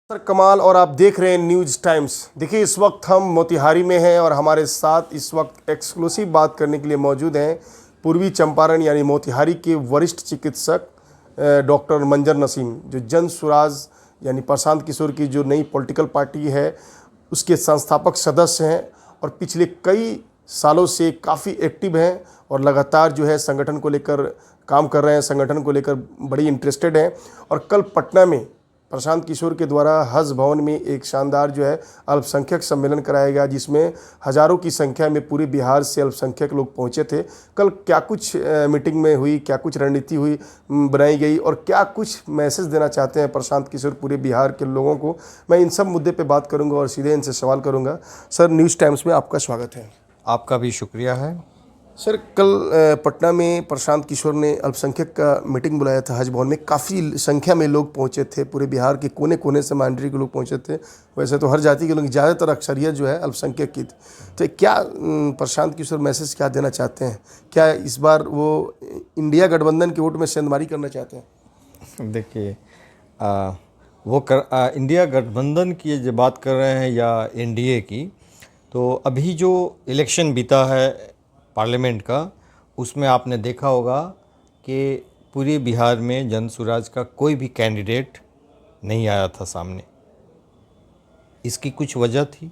Sir कमाल और आप देख रहे हैं न्यूज़ टाइम्स। देखिए इस वक्त हम मोतिहारी में हैं और हमारे साथ इस वक्त एक्सक्लूसिव बात करने के लिए मौजूद हैं पूर्वी चंपारण यानी मोतिहारी के वरिष्ठ चिकित्सक डॉक्टर मंजर नसीम, जो जन सुराज यानी प्रशांत किशोर की जो नई पॉलिटिकल पार्टी है उसके संस्थापक सदस्य हैं और पिछले कई सालों से काफ़ी एक्टिव हैं और लगातार जो है संगठन को लेकर काम कर रहे हैं, संगठन को लेकर बड़ी इंटरेस्टेड हैं। और कल पटना में प्रशांत किशोर के द्वारा हज भवन में एक शानदार जो है अल्पसंख्यक सम्मेलन कराया गया, जिसमें हज़ारों की संख्या में पूरे बिहार से अल्पसंख्यक लोग पहुंचे थे। कल क्या कुछ मीटिंग में हुई, क्या कुछ रणनीति हुई बनाई गई और क्या कुछ मैसेज देना चाहते हैं प्रशांत किशोर पूरे बिहार के लोगों को, मैं इन सब मुद्दे पर बात करूँगा और सीधे इनसे सवाल करूँगा। सर न्यूज़ टाइम्स में आपका स्वागत है। आपका भी शुक्रिया है। सर कल पटना में प्रशांत किशोर ने अल्पसंख्यक का मीटिंग बुलाया था हज भवन में। काफ़ी संख्या में लोग पहुंचे थे, पूरे बिहार के कोने कोने से माइनॉरिटी के लोग पहुंचे थे। वैसे तो हर जाति के लोग, ज़्यादातर अक्सरियत जो है अल्पसंख्यक की थी। तो क्या प्रशांत किशोर मैसेज क्या देना चाहते हैं? क्या इस बार वो इंडिया गठबंधन के वोट में सेंधमारी करना चाहते हैं? देखिए इंडिया गठबंधन की जो बात कर रहे हैं या एनडीए की, तो अभी जो इलेक्शन बीता है पार्लियामेंट का, उसमें आपने देखा होगा कि पूरे बिहार में जन सुराज का कोई भी कैंडिडेट नहीं आया था सामने। इसकी कुछ वजह थी,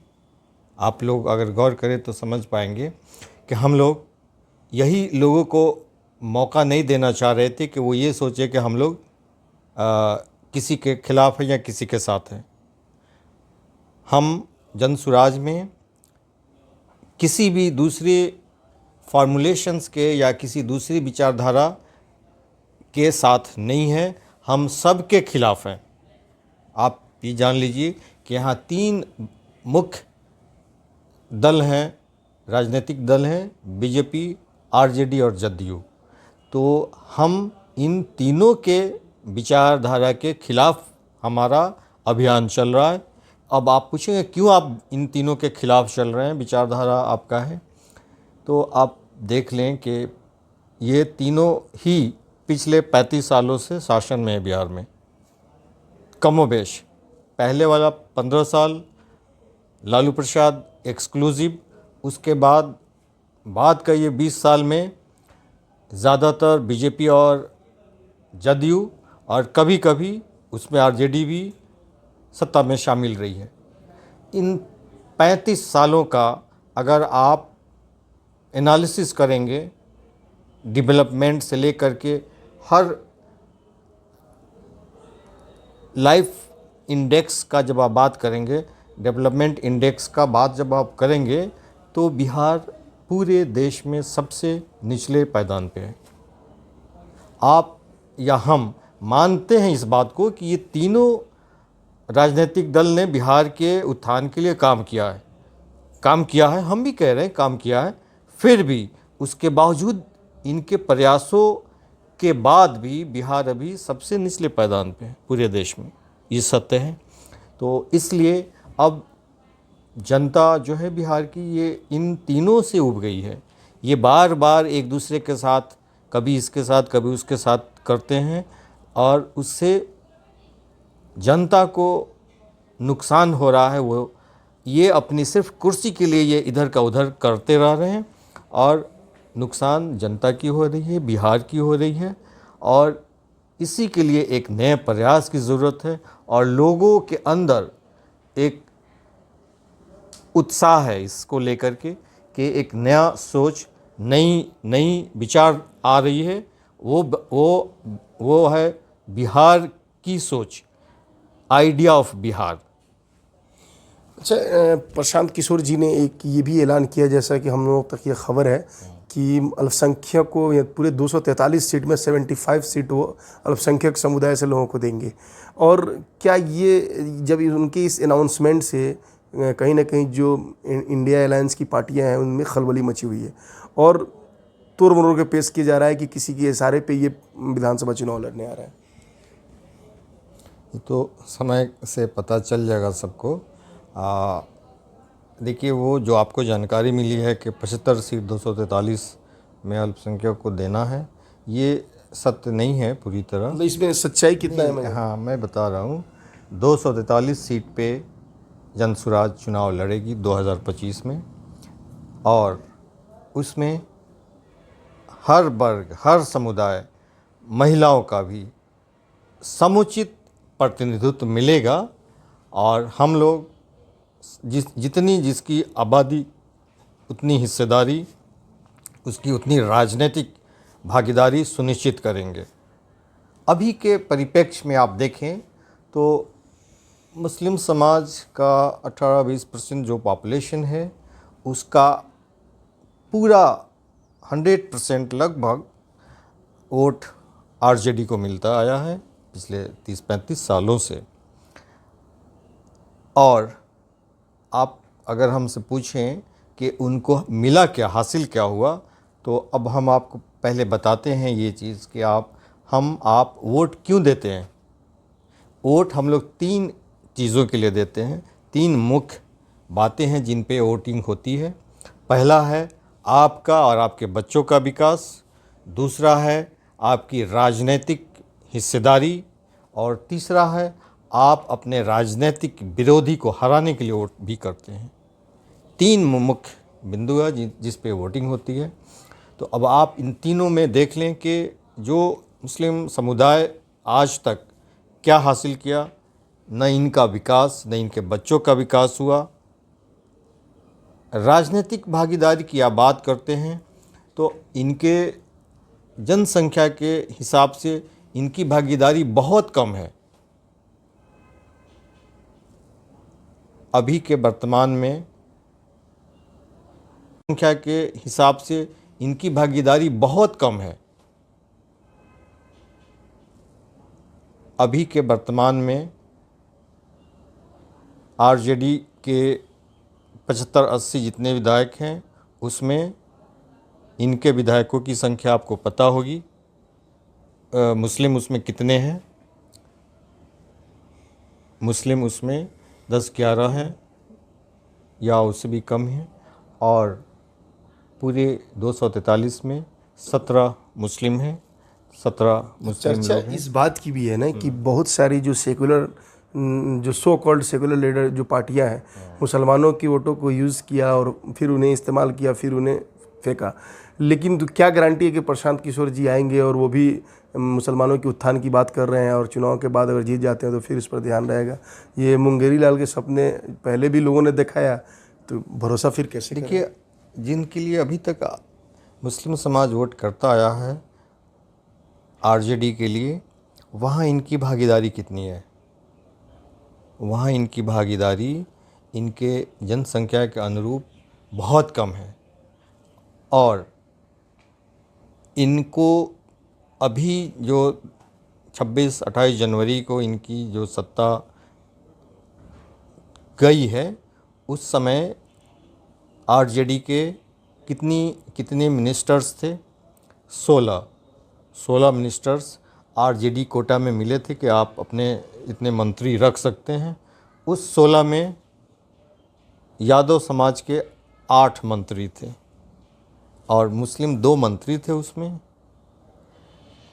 आप लोग अगर गौर करें तो समझ पाएंगे कि हम लोग यही लोगों को मौका नहीं देना चाह रहे थे कि वो ये सोचे कि हम लोग किसी के खिलाफ हैं या किसी के साथ हैं। हम जन सुराज में किसी भी दूसरे फॉर्मुलेशंस के या किसी दूसरी विचारधारा के साथ नहीं है, हम सब के खिलाफ हैं। आप ये जान लीजिए कि यहाँ 3 मुख्य दल हैं, राजनीतिक दल हैं, बीजेपी, आरजेडी और जदयू। तो हम इन तीनों के विचारधारा के खिलाफ हमारा अभियान चल रहा है। अब आप पूछेंगे क्यों आप इन तीनों के खिलाफ चल रहे हैं, विचारधारा आपका है, तो आप देख लें कि ये तीनों ही पिछले 35 सालों से शासन में है बिहार में, कमोबेश। पहले वाला 15 साल लालू प्रसाद एक्सक्लूसिव, उसके बाद का ये 20 साल में ज़्यादातर बीजेपी और जदयू, और कभी कभी उसमें आरजेडी भी सत्ता में शामिल रही है। इन 35 सालों का अगर आप एनालिसिस करेंगे, डेवलपमेंट से लेकर के हर लाइफ इंडेक्स का जब आप बात करेंगे, डेवलपमेंट इंडेक्स का बात जब आप करेंगे, तो बिहार पूरे देश में सबसे निचले पायदान पे है। आप या हम मानते हैं इस बात को कि ये तीनों राजनीतिक दल ने बिहार के उत्थान के लिए काम किया है, हम भी कह रहे हैं काम किया है। फिर भी उसके बावजूद इनके प्रयासों के बाद भी बिहार अभी सबसे निचले पायदान पे है पूरे देश में, ये सत्य है। तो इसलिए अब जनता जो है बिहार की, ये इन तीनों से उब गई है। ये बार बार एक दूसरे के साथ, कभी इसके साथ कभी उसके साथ करते हैं, और उससे जनता को नुकसान हो रहा है। वो ये अपनी सिर्फ कुर्सी के लिए ये इधर का उधर करते रह रहे हैं, और नुकसान जनता की हो रही है, बिहार की हो रही है। और इसी के लिए एक नए प्रयास की ज़रूरत है, और लोगों के अंदर एक उत्साह है इसको लेकर के कि एक नया सोच, नई विचार आ रही है। वो है बिहार की सोच, आइडिया ऑफ बिहार। अच्छा, प्रशांत किशोर जी ने एक ये भी ऐलान किया, जैसा कि हम लोगों तक ये खबर है कि अल्पसंख्यकों या पूरे 243 सीट में 75 सीट वो अल्पसंख्यक समुदाय से लोगों को देंगे। और क्या ये जब उनके इस अनाउंसमेंट से कहीं ना कहीं जो इंडिया अलायंस की पार्टियां हैं उनमें खलबली मची हुई है और तोड़ मरोड़ के पेश किया जा रहा है कि किसी के इशारे पे ये विधानसभा चुनाव लड़ने आ रहा है? तो समय से पता चल जाएगा सबको। देखिए, वो जो आपको जानकारी मिली है कि 75 सीट 243 में अल्पसंख्यक को देना है, ये सत्य नहीं है पूरी तरह। मतलब इसमें सच्चाई कितना है? हाँ, मैं बता रहा हूँ। 243 सीट पे जनसुराज चुनाव लड़ेगी 2025 में, और उसमें हर वर्ग, हर समुदाय, महिलाओं का भी समुचित प्रतिनिधित्व मिलेगा। और हम लोग जिसकी आबादी उतनी हिस्सेदारी, उसकी उतनी राजनीतिक भागीदारी सुनिश्चित करेंगे। अभी के परिप्रेक्ष्य में आप देखें तो मुस्लिम समाज का 18-20% जो पॉपुलेशन है, उसका पूरा 100% लगभग वोट आरजेडी को मिलता आया है पिछले 30-35 सालों से। और आप अगर हमसे पूछें कि उनको मिला क्या, हासिल क्या हुआ, तो अब हम आपको पहले बताते हैं ये चीज़ कि आप वोट क्यों देते हैं। वोट हम लोग 3 चीज़ों के लिए देते हैं। 3 मुख्य बातें हैं जिन पे वोटिंग होती है। पहला है आपका और आपके बच्चों का विकास, दूसरा है आपकी राजनीतिक हिस्सेदारी, और तीसरा है आप अपने राजनीतिक विरोधी को हराने के लिए वोट भी करते हैं। 3 मुख्य बिंदु है जिस पे वोटिंग होती है। तो अब आप इन तीनों में देख लें कि जो मुस्लिम समुदाय आज तक क्या हासिल किया, न इनका विकास, न इनके बच्चों का विकास हुआ। राजनीतिक भागीदारी की आप बात करते हैं तो इनके जनसंख्या के हिसाब से इनकी भागीदारी बहुत कम है। अभी के वर्तमान में संख्या के हिसाब से इनकी भागीदारी बहुत कम है। अभी के वर्तमान में आरजेडी के 75-80 जितने विधायक हैं, उसमें इनके विधायकों की संख्या आपको पता होगी। मुस्लिम उसमें कितने हैं? मुस्लिम उसमें 10-11 हैं या उससे भी कम हैं, और पूरे 243 में 17 मुस्लिम हैं। 17 मुस्लिम चर्चा लोग हैं। इस बात की भी है ना कि बहुत सारी जो सेकुलर, जो सो कॉल्ड सेकुलर लीडर जो पार्टियां हैं, मुसलमानों की वोटों को यूज़ किया और फिर उन्हें इस्तेमाल किया, फिर उन्हें फेंका। लेकिन तो क्या गारंटी है कि प्रशांत किशोर जी आएंगे और वो भी मुसलमानों के उत्थान की बात कर रहे हैं, और चुनाव के बाद अगर जीत जाते हैं तो फिर इस पर ध्यान रहेगा। ये मुंगेरी लाल के सपने पहले भी लोगों ने दिखाया, तो भरोसा फिर कैसे करें? देखिए, जिनके लिए अभी तक मुस्लिम समाज वोट करता आया है आरजेडी के लिए, वहाँ इनकी भागीदारी कितनी है? वहाँ इनकी भागीदारी इनके जनसंख्या के अनुरूप बहुत कम है। और इनको अभी जो 26-28 जनवरी को इनकी जो सत्ता गई है, उस समय आरजेडी के कितने मिनिस्टर्स थे? 16 मिनिस्टर्स आरजेडी कोटा में मिले थे कि आप अपने इतने मंत्री रख सकते हैं। उस 16 में यादव समाज के 8 मंत्री थे और मुस्लिम 2 मंत्री थे उसमें।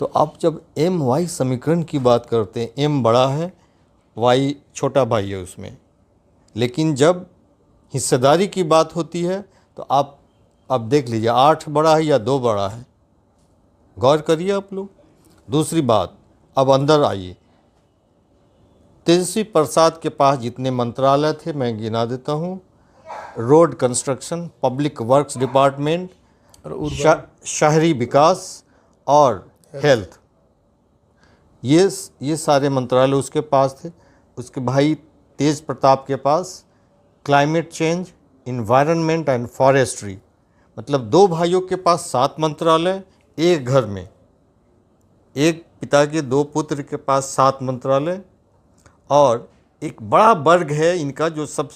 तो आप जब एम वाई समीकरण की बात करते हैं, एम बड़ा है, वाई छोटा भाई है उसमें, लेकिन जब हिस्सेदारी की बात होती है तो आप अब देख लीजिए 8 बड़ा है या 2 बड़ा है, गौर करिए आप लोग। दूसरी बात, अब अंदर आइए। तेजस्वी प्रसाद के पास जितने मंत्रालय थे मैं गिना देता हूँ: road construction, public works department, शहरी विकास और हेल्थ, ये सारे मंत्रालय उसके पास थे। उसके भाई तेज प्रताप के पास climate change, environment and forestry, मतलब 2 भाइयों के पास 7 मंत्रालय एक घर में। एक पिता के 2 पुत्र के पास 7 मंत्रालय। और एक बड़ा वर्ग है इनका जो सब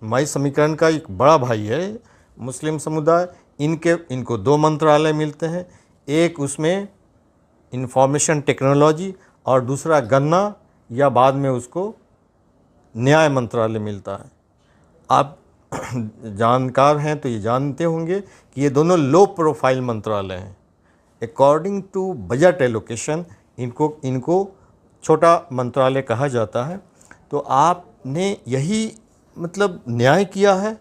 माई समीकरण का एक बड़ा भाई है मुस्लिम समुदाय, इनको 2 मंत्रालय मिलते हैं। एक उसमें इंफॉर्मेशन टेक्नोलॉजी और दूसरा गन्ना या बाद में उसको न्याय मंत्रालय मिलता है। आप जानकार हैं तो ये जानते होंगे कि ये दोनों लो प्रोफाइल मंत्रालय हैं। अकॉर्डिंग टू बजट एलोकेशन इनको छोटा मंत्रालय कहा जाता है। तो तो आपने यही मतलब न्याय किया है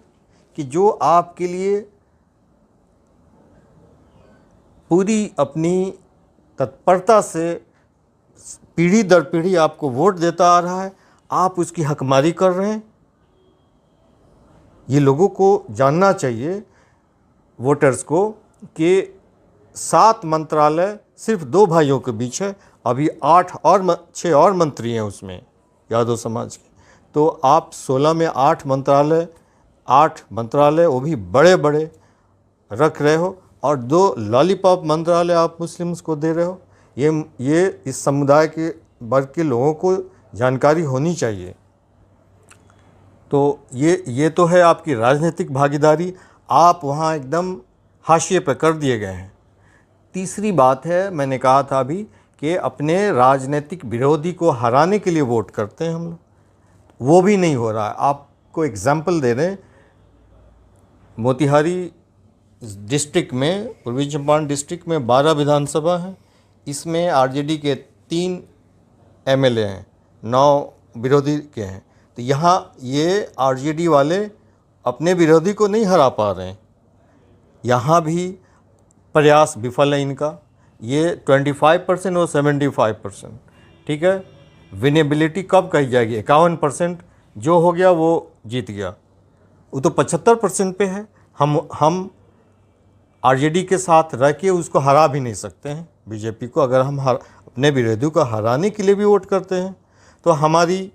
कि जो आपके लिए पूरी अपनी तत्परता से पीढ़ी दर पीढ़ी आपको वोट देता आ रहा है, आप उसकी हकमारी कर रहे हैं। ये लोगों को जानना चाहिए, वोटर्स को, कि 7 मंत्रालय सिर्फ 2 भाइयों के बीच है, अभी 6 और मंत्री हैं उसमें, यादव समाज के। तो आप 16 में 8 मंत्रालय वो भी बड़े बड़े रख रहे हो, और 2 लॉलीपॉप मंत्रालय आप मुस्लिम्स को दे रहे हो। ये इस समुदाय के वर्ग के लोगों को जानकारी होनी चाहिए। तो ये तो है आपकी राजनीतिक भागीदारी, आप वहाँ एकदम हाशिए पर कर दिए गए हैं। तीसरी बात है, मैंने कहा था अभी, कि अपने राजनीतिक विरोधी को हराने के लिए वोट करते हैं हम लोग, वो भी नहीं हो रहा है। आपको एग्जाम्पल दे रहे हैं, मोतिहारी डिस्ट्रिक्ट में, पूर्वी चंपारण डिस्ट्रिक्ट में 12 विधानसभा हैं, इसमें आरजेडी के 3 एमएलए हैं, 9 विरोधी के हैं। तो यहाँ ये आरजेडी वाले अपने विरोधी को नहीं हरा पा रहे हैं, यहाँ भी प्रयास विफल है इनका। ये 25% और 75%, ठीक है। विनेबिलिटी कब कही जाएगी? 51% जो हो गया वो जीत गया, वो तो 75% पे है। हम आरजेडी के साथ रह के उसको हरा भी नहीं सकते हैं, बीजेपी को। अगर हम अपने विरोधी को हराने के लिए भी वोट करते हैं तो हमारी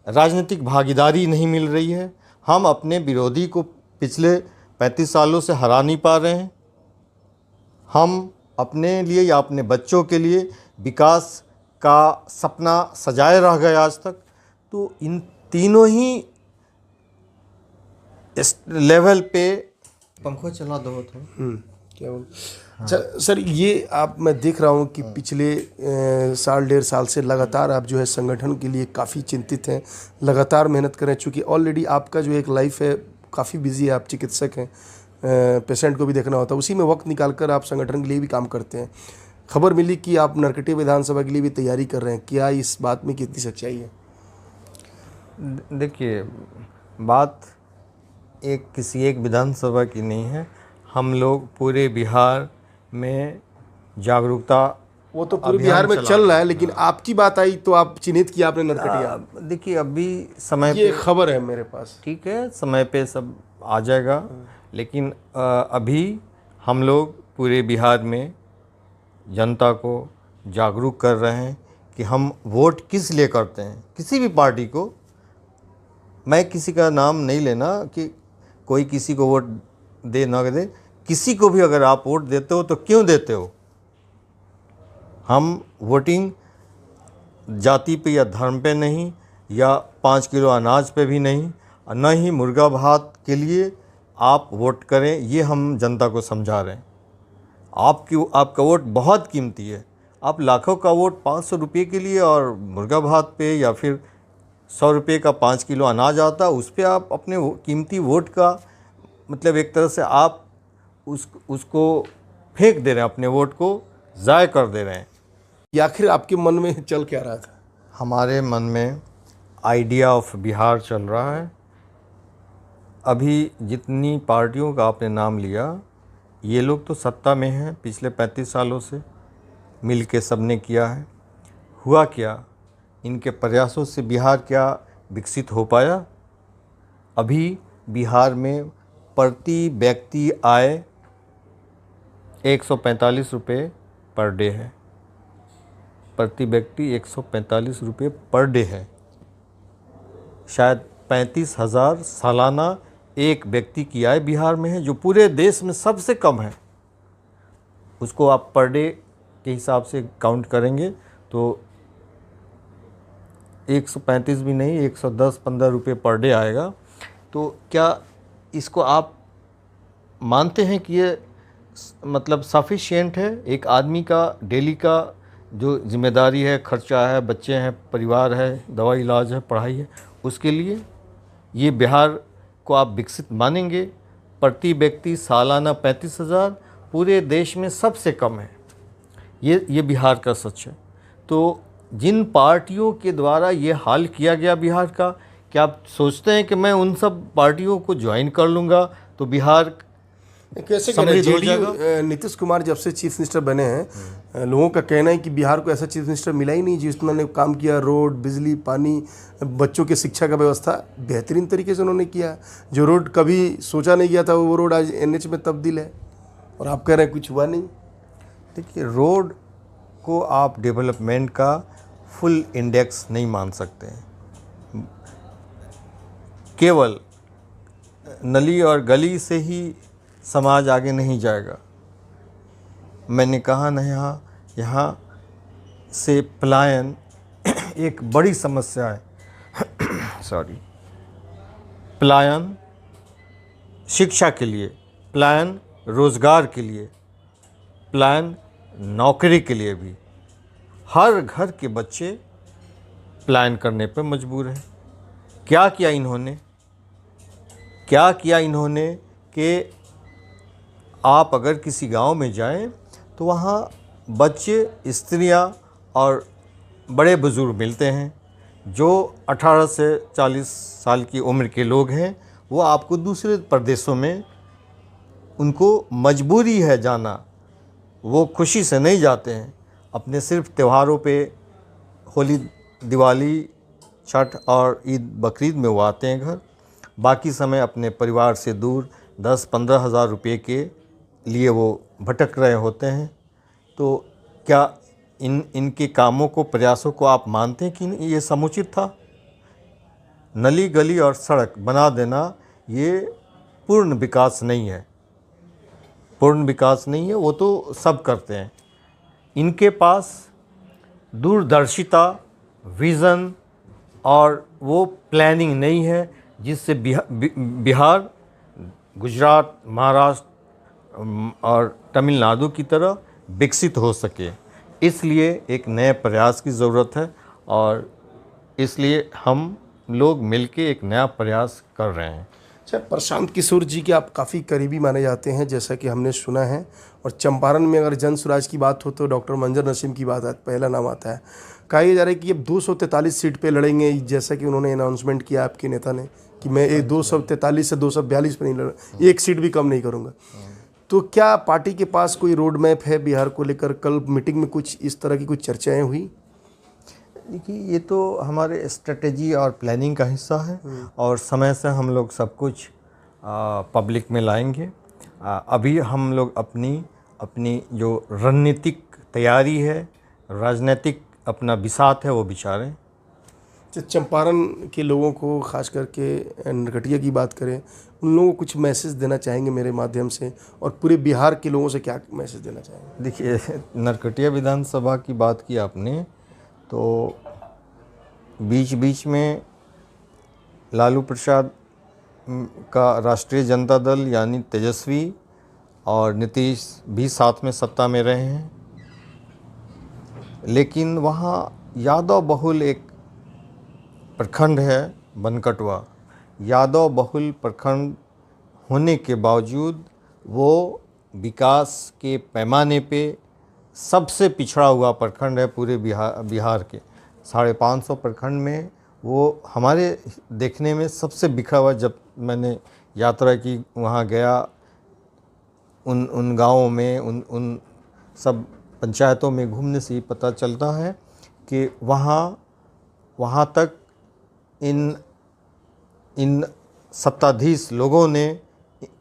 राजनीतिक भागीदारी नहीं मिल रही है। हम अपने विरोधी को पिछले 35 सालों से हरा नहीं पा रहे हैं। हम अपने लिए या अपने बच्चों के लिए विकास का सपना सजाए रह गए आज तक। तो इन तीनों ही इस लेवल पे पंखा चला दो थोड़ा। क्या बोल। अच्छा सर, ये आप, मैं देख रहा हूँ कि पिछले 1.5 साल से लगातार आप जो है संगठन के लिए काफ़ी चिंतित हैं, लगातार मेहनत कर रहे हैं। चूँकि ऑलरेडी आपका जो एक लाइफ है काफ़ी बिजी है, आप चिकित्सक हैं, पेशेंट को भी देखना होता है, उसी में वक्त निकालकर आप संगठन के लिए भी काम करते हैं। खबर मिली कि आप नरकटिया विधानसभा के लिए भी तैयारी कर रहे हैं, क्या इस बात में कितनी सच्चाई है? देखिए, बात किसी एक विधानसभा की नहीं है। हम लोग पूरे बिहार में जागरूकता, वो तो पूरे बिहार में चल रहा है, लेकिन आपकी बात आई तो आप चिन्हित किया आपने नरकटिया। देखिए, अभी समय ये पे खबर है मेरे पास, ठीक है, समय पे सब आ जाएगा। लेकिन अभी हम लोग पूरे बिहार में जनता को जागरूक कर रहे हैं कि हम वोट किस लिए करते हैं। किसी भी पार्टी को, मैं किसी का नाम नहीं लेना कि कोई किसी को वोट दे ना दे, किसी को भी अगर आप वोट देते हो तो क्यों देते हो। हम वोटिंग जाति पे या धर्म पे नहीं, या 5 किलो अनाज पे भी नहीं, न ही मुर्गा भात के लिए आप वोट करें, ये हम जनता को समझा रहे हैं। आपका वोट बहुत कीमती है। आप लाखों का वोट 500 रुपये के लिए, और मुर्गा भात पे या फिर 100 रुपये का 5 किलो अनाज आता है, उस पर आप अपने कीमती वोट का मतलब एक तरह से आप उसको फेंक दे रहे हैं, अपने वोट को ज़ाय कर दे रहे हैं। या आखिर आपके मन में चल क्या रहा था? हमारे मन में आइडिया ऑफ बिहार चल रहा है। अभी जितनी पार्टियों का आपने नाम लिया, ये लोग तो सत्ता में हैं पिछले 35 सालों से, मिल के सब ने किया है। हुआ क्या? इनके प्रयासों से बिहार क्या विकसित हो पाया? अभी बिहार में प्रति व्यक्ति आय 145 रुपये पर डे है। प्रति व्यक्ति 145 रुपये पर डे है। शायद 35,000 सालाना एक व्यक्ति की आय बिहार में है, जो पूरे देश में सबसे कम है। उसको आप पर डे के हिसाब से काउंट करेंगे तो 135 भी नहीं, 110-15 रुपये पर डे आएगा। तो क्या इसको आप मानते हैं कि ये मतलब सफिशिएंट है? एक आदमी का डेली का जो जिम्मेदारी है, खर्चा है, बच्चे हैं, परिवार है, दवाई इलाज है, पढ़ाई है, उसके लिए ये बिहार को आप विकसित मानेंगे? प्रति व्यक्ति सालाना 35,000 पूरे देश में सबसे कम है। ये बिहार का सच है। तो जिन पार्टियों के द्वारा ये हाल किया गया बिहार का, क्या आप सोचते हैं कि मैं उन सब पार्टियों को ज्वाइन कर लूँगा तो बिहार कैसे कह रहे हैं? समृद्ध हो जेडीयू नीतीश कुमार जब से चीफ मिनिस्टर बने हैं, लोगों का कहना है कि बिहार को ऐसा चीफ मिनिस्टर मिला ही नहीं जिसने काम किया। रोड, बिजली, पानी, बच्चों की शिक्षा का व्यवस्था बेहतरीन तरीके से उन्होंने किया। जो रोड कभी सोचा नहीं गया था वो रोड आज एनएच में तब्दील है, और आप कह रहे हैं कुछ हुआ नहीं। देखिए, रोड को आप डेवलपमेंट का फुल इंडेक्स नहीं मान सकते हैं। केवल नली और गली से ही समाज आगे नहीं जाएगा। मैंने कहा ना, यहाँ से पलायन एक बड़ी समस्या है। सॉरी, पलायन शिक्षा के लिए, पलायन रोज़गार के लिए, पलायन नौकरी के लिए भी। हर घर के बच्चे पलायन करने पर मजबूर हैं। क्या किया इन्होंने कि आप अगर किसी गांव में जाएं तो वहाँ बच्चे, स्त्रियां और बड़े बुज़ुर्ग मिलते हैं। जो 18 से 40 साल की उम्र के लोग हैं वो आपको दूसरे प्रदेशों में, उनको मजबूरी है जाना, वो खुशी से नहीं जाते हैं। अपने सिर्फ त्योहारों पे, होली, दिवाली, छठ और ईद बकरीद में वो आते हैं घर। बाकी समय अपने परिवार से दूर 10-15 हज़ार रुपये के लिए वो भटक रहे होते हैं। तो क्या इनके कामों को, प्रयासों को आप मानते हैं कि ये समुचित था? नली, गली और सड़क बना देना ये पूर्ण विकास नहीं है। वो तो सब करते हैं। इनके पास दूरदर्शिता, विज़न और वो प्लानिंग नहीं है जिससे बिहार, गुजरात, महाराष्ट्र और तमिलनाडु की तरह विकसित हो सके। इसलिए एक नए प्रयास की ज़रूरत है, और इसलिए हम लोग मिलके एक नया प्रयास कर रहे हैं। अच्छा, प्रशांत किशोर जी के आप काफ़ी करीबी माने जाते हैं, जैसा कि हमने सुना है। और चंपारण में अगर जन स्वराज की बात हो तो डॉक्टर मंजर नसीम की बात पहला नाम आता है। कहा यह जा रहा है कि अब 243 सीट पे लड़ेंगे, जैसा कि उन्होंने अनाउंसमेंट किया आपके नेता ने कि मैं 243 से 242 पे नहीं लड़, एक सीट भी कम नहीं करूँगा। तो क्या पार्टी के पास कोई रोड मैप है बिहार को लेकर? कल मीटिंग में कुछ इस तरह की कुछ चर्चाएं हुई? देखिए, ये तो हमारे स्ट्रेटेजी और प्लानिंग का हिस्सा है, और समय से हम लोग सब कुछ पब्लिक में लाएंगे। अभी हम लोग अपनी जो रणनीतिक तैयारी है, राजनीतिक अपना बिसात है, वो बिचारें। चंपारण के लोगों को, खास करके नरकटिया की बात करें, उन लोगों को कुछ मैसेज देना चाहेंगे मेरे माध्यम से, और पूरे बिहार के लोगों से क्या मैसेज देना चाहेंगे? देखिए, नरकटिया विधानसभा की बात की आपने, तो बीच बीच में लालू प्रसाद का राष्ट्रीय जनता दल यानी तेजस्वी और नीतीश भी साथ में सत्ता में रहे हैं, लेकिन वहाँ यादव बहुल एक प्रखंड है बनकटवा। यादव बहुल प्रखंड होने के बावजूद वो विकास के पैमाने पे सबसे पिछड़ा हुआ प्रखंड है पूरे बिहार के 550 प्रखंड में। वो हमारे देखने में सबसे बिखरा हुआ। जब मैंने यात्रा की, वहाँ गया, उन गाँवों में, उन सब पंचायतों में घूमने से ही पता चलता है कि वहाँ तक इन सत्ताधीश लोगों ने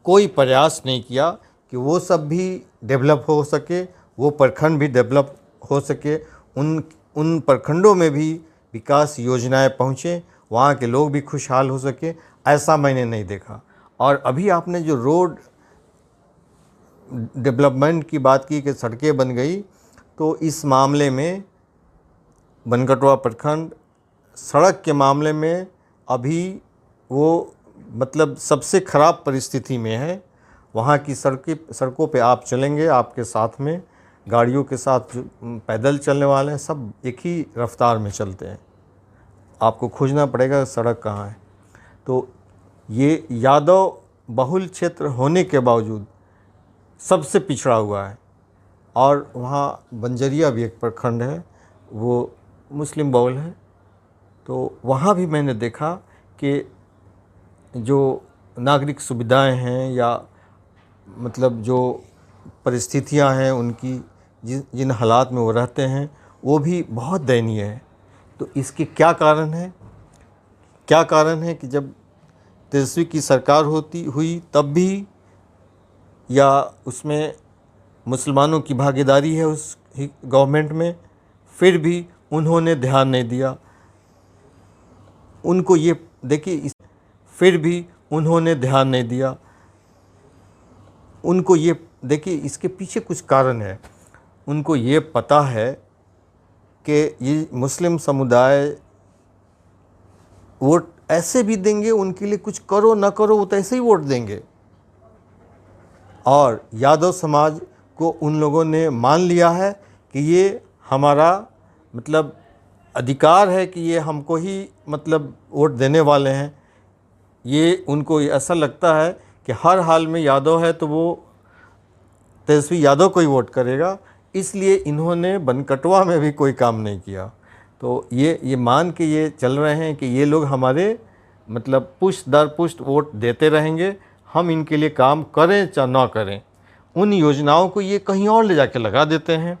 कोई प्रयास नहीं किया कि वो सब भी डेवलप हो सके, वो प्रखंड भी डेवलप हो सके, उन प्रखंडों में भी विकास योजनाएं पहुँचे, वहाँ के लोग भी खुशहाल हो सके। ऐसा मैंने नहीं देखा। और अभी आपने जो रोड डेवलपमेंट की बात की कि सड़कें बन गई, तो इस मामले में बनकटवा प्रखंड सड़क के मामले में अभी वो मतलब सबसे ख़राब परिस्थिति में है। वहाँ की सड़कों पे आप चलेंगे, आपके साथ में गाड़ियों के साथ जो पैदल चलने वाले हैं, सब एक ही रफ्तार में चलते हैं। आपको खोजना पड़ेगा सड़क कहाँ है। तो ये यादव बहुल क्षेत्र होने के बावजूद सबसे पिछड़ा हुआ है। और वहाँ बंजरिया भी एक प्रखंड है, वो मुस्लिम बहुल है, तो वहाँ भी मैंने देखा कि जो नागरिक सुविधाएं हैं या मतलब जो परिस्थितियां हैं उनकी, जिन हालात में वो रहते हैं, वो भी बहुत दयनीय है। तो इसके क्या कारण है? क्या कारण है कि जब तेजस्वी की सरकार हुई तब भी, या उसमें मुसलमानों की भागीदारी है उस गवर्नमेंट में, फिर भी उन्होंने ध्यान नहीं दिया। उनको ये देखिए, फिर भी उन्होंने ध्यान नहीं दिया। उनको ये देखिए, इसके पीछे कुछ कारण है। उनको ये पता है कि ये मुस्लिम समुदाय वोट ऐसे भी देंगे, उनके लिए कुछ करो ना करो वो तो ऐसे ही वोट देंगे। और यादव समाज को उन लोगों ने मान लिया है कि ये हमारा मतलब अधिकार है कि ये हमको ही मतलब वोट देने वाले हैं। ये उनको ऐसा लगता है कि हर हाल में यादव है तो वो तेजस्वी यादव को ही वोट करेगा, इसलिए इन्होंने बनकटवा में भी कोई काम नहीं किया। तो ये मान के ये चल रहे हैं कि ये लोग हमारे मतलब पुष्ट दर पुष्ट वोट देते रहेंगे, हम इनके लिए काम करें चाहे ना करें। उन योजनाओं को ये कहीं और ले जाके लगा देते हैं,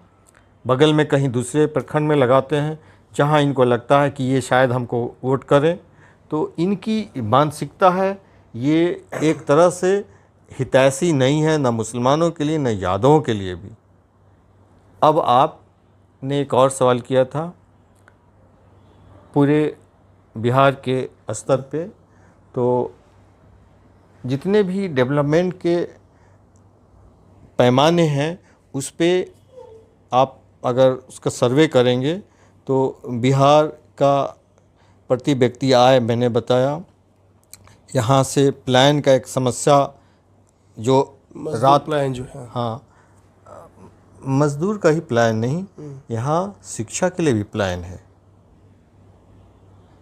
बगल में कहीं दूसरे प्रखंड में लगाते हैं जहां इनको लगता है कि ये शायद हमको वोट करें। तो इनकी मानसिकता है ये एक तरह से हितैषी नहीं है, ना मुसलमानों के लिए न यादवों के लिए भी। अब आपने एक और सवाल किया था पूरे बिहार के स्तर पे, तो जितने भी डेवलपमेंट के पैमाने हैं उस पे आप अगर उसका सर्वे करेंगे तो बिहार का प्रति व्यक्ति आय मैंने बताया, यहाँ से प्लान का एक समस्या जो रात प्लान जो है, हाँ, मजदूर का ही प्लान नहीं, यहाँ शिक्षा के लिए भी प्लान है,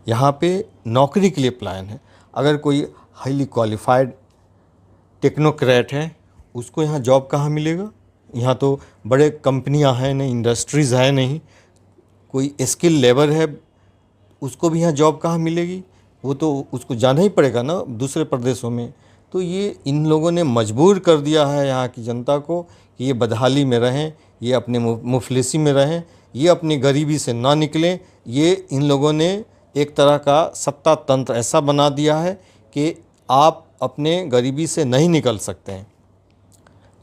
यहाँ पे नौकरी के लिए प्लान है। अगर कोई हाईली क्वालिफाइड टेक्नोक्रेट है उसको यहाँ जॉब कहाँ मिलेगा? यहाँ तो बड़े कंपनियाँ हैं नहीं, इंडस्ट्रीज़ है नहीं, कोई स्किल लेबर है उसको भी यहाँ जॉब कहाँ मिलेगी? वो तो उसको जाना ही पड़ेगा ना दूसरे प्रदेशों में। तो ये इन लोगों ने मजबूर कर दिया है यहाँ की जनता को कि ये बदहाली में रहें, ये अपने मुफलिसी में रहें, ये अपनी गरीबी से ना निकलें। ये इन लोगों ने एक तरह का सत्ता तंत्र ऐसा बना दिया है कि आप अपने गरीबी से नहीं निकल सकते हैं।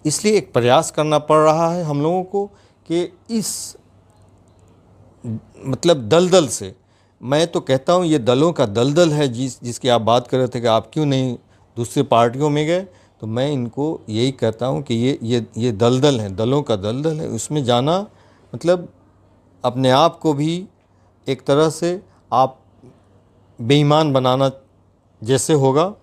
इसलिए एक प्रयास करना पड़ रहा है हम लोगों को कि इस मतलब दलदल से, मैं तो कहता हूँ ये दलों का दलदल है जिसकी आप बात कर रहे थे कि आप क्यों नहीं दूसरी पार्टियों में गए, तो मैं इनको यही कहता हूँ कि ये दलदल है, दलों का दलदल है। उसमें जाना मतलब अपने आप को भी एक तरह से आप बेईमान बनाना जैसे होगा।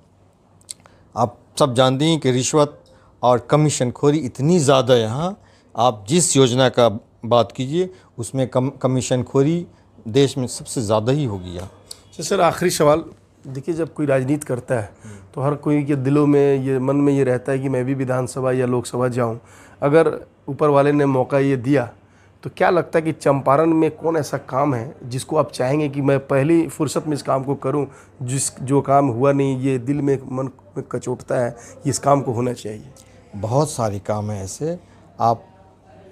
आप सब जानते हैं कि रिश्वत और कमीशनखोरी इतनी ज़्यादा यहाँ, आप जिस योजना का बात कीजिए उसमें कमीशनखोरी देश में सबसे ज़्यादा ही होगी यहाँ। तो सर आखिरी सवाल, देखिए जब कोई राजनीति करता है तो हर कोई के दिलों में ये मन में ये रहता है कि मैं भी विधानसभा या लोकसभा जाऊं। अगर ऊपर वाले ने मौका ये दिया तो क्या लगता है कि चंपारण में कौन ऐसा काम है जिसको आप चाहेंगे कि मैं पहली फुर्सत में इस काम को करूं, जो काम हुआ नहीं ये दिल में मन में कचोटता है कि इस काम को होना चाहिए? बहुत सारे काम हैं ऐसे। आप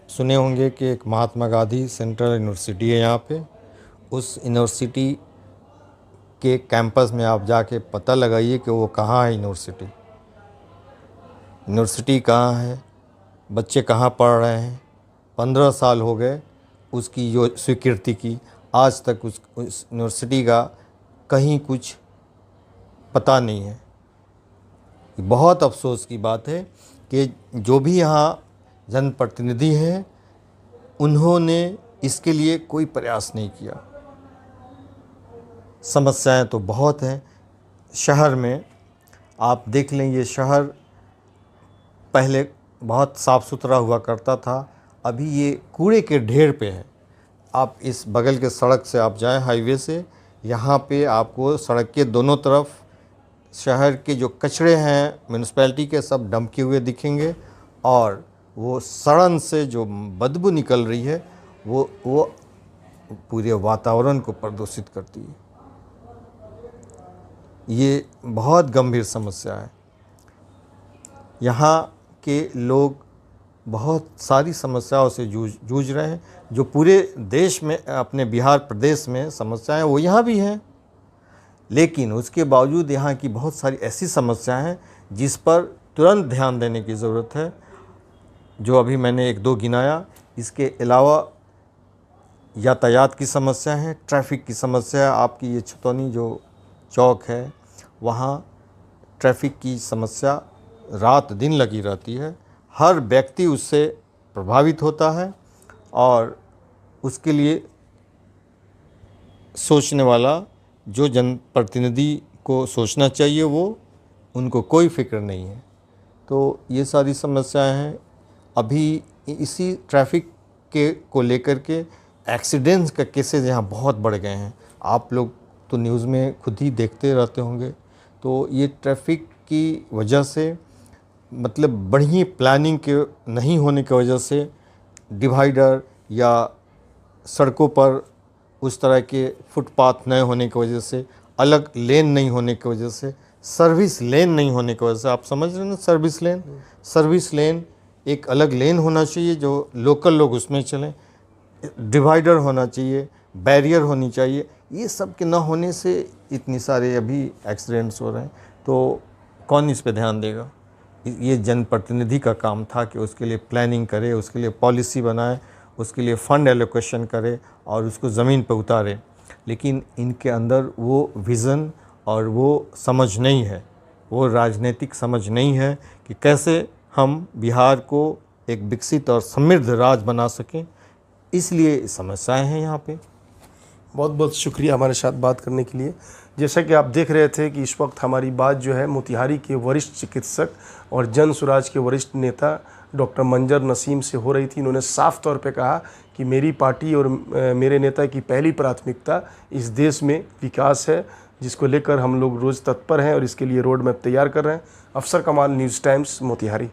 सुने होंगे कि एक महात्मा गांधी सेंट्रल यूनिवर्सिटी है यहाँ पे, उस यूनिवर्सिटी के कैंपस में आप जाके पता लगाइए कि वो कहाँ है। यूनिवर्सिटी कहाँ है, बच्चे कहाँ पढ़ रहे हैं। 15 साल हो गए उसकी जो स्वीकृति की, आज तक उस यूनिवर्सिटी का कहीं कुछ पता नहीं है। बहुत अफसोस की बात है कि जो भी यहाँ जनप्रतिनिधि हैं उन्होंने इसके लिए कोई प्रयास नहीं किया। समस्याएं तो बहुत हैं शहर में। आप देख लें, ये शहर पहले बहुत साफ़ सुथरा हुआ करता था, अभी ये कूड़े के ढेर पे है। आप इस बगल के सड़क से आप जाएं हाईवे से, यहाँ पे आपको सड़क के दोनों तरफ शहर के जो कचरे हैं म्यूनिसिपैलिटी के सब डंप किए हुए दिखेंगे, और वो सड़न से जो बदबू निकल रही है वो पूरे वातावरण को प्रदूषित करती है। ये बहुत गंभीर समस्या है। यहाँ के लोग बहुत सारी समस्याओं से जूझ रहे हैं। जो पूरे देश में, अपने बिहार प्रदेश में समस्याएं वो यहाँ भी हैं, लेकिन उसके बावजूद यहाँ की बहुत सारी ऐसी समस्याएं हैं जिस पर तुरंत ध्यान देने की ज़रूरत है, जो अभी मैंने एक दो गिनाया। इसके अलावा यातायात की समस्या है, ट्रैफिक की समस्या है। आपकी ये छतौनी जो चौक है, वहाँ ट्रैफिक की समस्या रात दिन लगी रहती है। हर व्यक्ति उससे प्रभावित होता है और उसके लिए सोचने वाला जो जनप्रतिनिधि को सोचना चाहिए, वो उनको कोई फिक्र नहीं है। तो ये सारी समस्याएं हैं। अभी इसी ट्रैफिक के को लेकर के एक्सीडेंट्स का केसेस यहाँ बहुत बढ़ गए हैं। आप लोग तो न्यूज़ में खुद ही देखते रहते होंगे। तो ये ट्रैफिक की वजह से, मतलब बढ़िया प्लानिंग के नहीं होने की वजह से, डिवाइडर या सड़कों पर उस तरह के फुटपाथ न होने की वजह से, अलग लेन नहीं होने की वजह से, सर्विस लेन नहीं होने की वजह से, आप समझ रहे हैं ना, सर्विस लेन एक अलग लेन होना चाहिए जो लोकल लोग उसमें चलें, डिवाइडर होना चाहिए, बैरियर होनी चाहिए। ये सब के ना होने से इतनी सारे अभी एक्सीडेंट्स हो रहे हैं। तो कौन इस पे ध्यान देगा? ये जनप्रतिनिधि का काम था कि उसके लिए प्लानिंग करे, उसके लिए पॉलिसी बनाए, उसके लिए फंड एलोकेशन करे और उसको ज़मीन पर उतारे। लेकिन इनके अंदर वो विज़न और वो समझ नहीं है, वो राजनीतिक समझ नहीं है कि कैसे हम बिहार को एक विकसित और समृद्ध राज्य बना सकें। इसलिए समस्याएं हैं यहाँ पे। बहुत बहुत शुक्रिया हमारे साथ बात करने के लिए। जैसा कि आप देख रहे थे कि इस वक्त हमारी बात जो है मोतिहारी के वरिष्ठ चिकित्सक और जन स्वराज के वरिष्ठ नेता डॉक्टर मंजर नसीम से हो रही थी। इन्होंने साफ तौर पे कहा कि मेरी पार्टी और मेरे नेता की पहली प्राथमिकता इस देश में विकास है, जिसको लेकर हम लोग रोज़ तत्पर हैं और इसके लिए रोड मैप तैयार कर रहे हैं। अफसर कमाल, न्यूज़ टाइम्स, मोतिहारी।